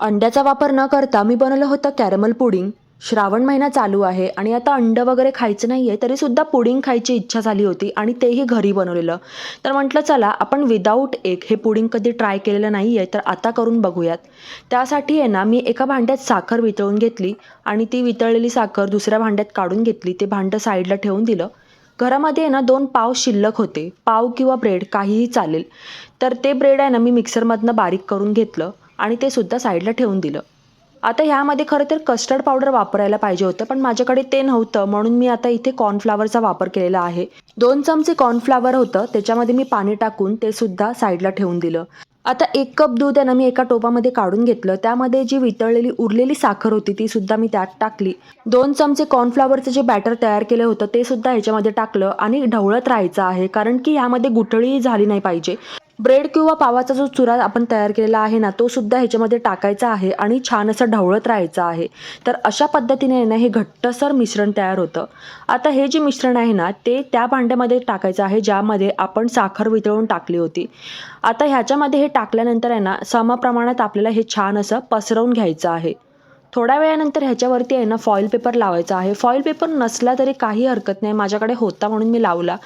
अंड्याचा वापर न करता मी बनवलं होतं कॅरमल पुडिंग. श्रावण महिना चालू आहे आणि आता अंडं वगैरे खायचं नाही आहे, तरीसुद्धा पुडिंग खायची इच्छा झाली होती आणि तेही घरी बनवलेलं. तर म्हटलं चला आपण विदाऊट एग हे पुडिंग कधी ट्राय केलेलं नाही आहे, तर आता करून बघूयात. त्यासाठी आहे ना, मी एका भांड्यात साखर वितळून घेतली आणि ती वितळलेली साखर दुसऱ्या भांड्यात काढून घेतली. ते भांडं साईडला ठेवून दिलं. घरामध्ये आहे ना 2 पाव शिल्लक होते. पाव किंवा ब्रेड काहीही चालेल. तर ते ब्रेड आहे ना, मी मिक्सरमधनं बारीक करून घेतलं आणि ते सुद्धा साईडला ठेवून दिलं. आता ह्यामध्ये खरं तर कस्टर्ड पावडर वापरायला पाहिजे होतं, पण माझ्याकडे ते नव्हतं म्हणून मी आता इथे कॉर्नफ्लॉवरचा वापर केलेला आहे. 2 चमचे कॉर्नफ्लॉवर होतं, त्याच्यामध्ये मी पाणी टाकून ते सुद्धा साईडला ठेवून दिलं. आता 1 कप दूध आहे ना, मी एका टोपामध्ये काढून घेतलं. त्यामध्ये जी वितळलेली उरलेली साखर होती ती सुद्धा मी त्यात टाकली. 2 चमचे कॉर्नफ्लॉवरचं जे बॅटर तयार केलं होतं ते सुद्धा ह्याच्यामध्ये टाकलं आणि ढवळत राहायचं आहे, कारण की ह्यामध्ये गुठळी झाली नाही पाहिजे. ब्रेड किंवा पावाचा जो चुरा आपण तयार केलेला आहे ना, तो सुद्धा ह्याच्यामध्ये टाकायचा आहे आणि छान असं ढवळत राहायचं आहे. तर अशा पद्धतीने ना हे घट्टसर मिश्रण तयार होतं. आता हे जे मिश्रण आहे ना, ते त्या भांड्यामध्ये टाकायचं आहे ज्यामध्ये आपण साखर वितळून टाकली होती. आता ह्याच्यामध्ये हे टाकल्यानंतर आहे ना, समप्रमाणात आपल्याला हे छान असं पसरवून घ्यायचं आहे. थोड्या वेळानंतर ह्याच्यावरती आहे ना फॉईल पेपर लावायचा आहे. फॉईल पेपर नसला तरी काही हरकत नाही, माझ्याकडे होता म्हणून मी लावला.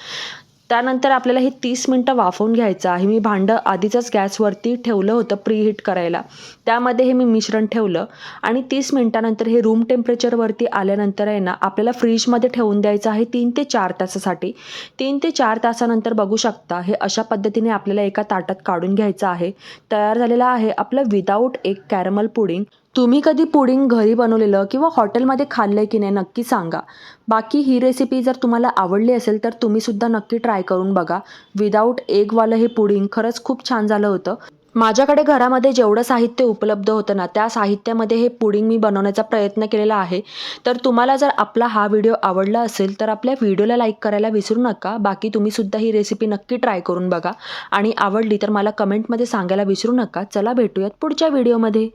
त्यानंतर आपल्याला हे 30 मिनिटं वाफवून घ्यायचं आहे. मी भांडं आधीचंच गॅसवरती ठेवलं होतं प्रीहीट करायला. त्यामध्ये हे मी मिश्रण ठेवलं आणि 30 मिनिटानंतर हे रूम टेम्परेचरवरती आल्यानंतर आहे ना, आपल्याला फ्रीजमध्ये ठेवून द्यायचं आहे 3 ते 4 तासासाठी. 3 ते 4 तासानंतर बघू शकता हे अशा पद्धतीने आपल्याला एका ताटात काढून घ्यायचं आहे. तयार झालेलं आहे आपलं विदाऊट एग कॅरमल पुडिंग. तुम्ही कधी पुडिंग घरी बनवलेलं किंवा हॉटेलमध्ये खाल्लंय की नाही नक्की सांगा. बाकी ही रेसिपी जर तुम्हाला आवडली असेल तर तुम्ही सुद्धा नक्की ट्राय करून बघा. विदाऊट एगवालं हे पुडिंग खरंच खूप छान झालं होतं. माझ्याकडे घरामध्ये जेवढं साहित्य उपलब्ध होतं ना, त्या साहित्यामध्ये हे पुडिंग मी बनवण्याचा प्रयत्न केलेला आहे. तर तुम्हाला जर आपला हा व्हिडिओ आवडला असेल तर आपल्या व्हिडिओला लाईक करायला विसरू नका. बाकी तुम्ही सुद्धा ही रेसिपी नक्की ट्राय करून बघा आणि आवडली तर मला कमेंटमध्ये सांगायला विसरू नका. चला भेटूयात पुढच्या व्हिडिओमध्ये.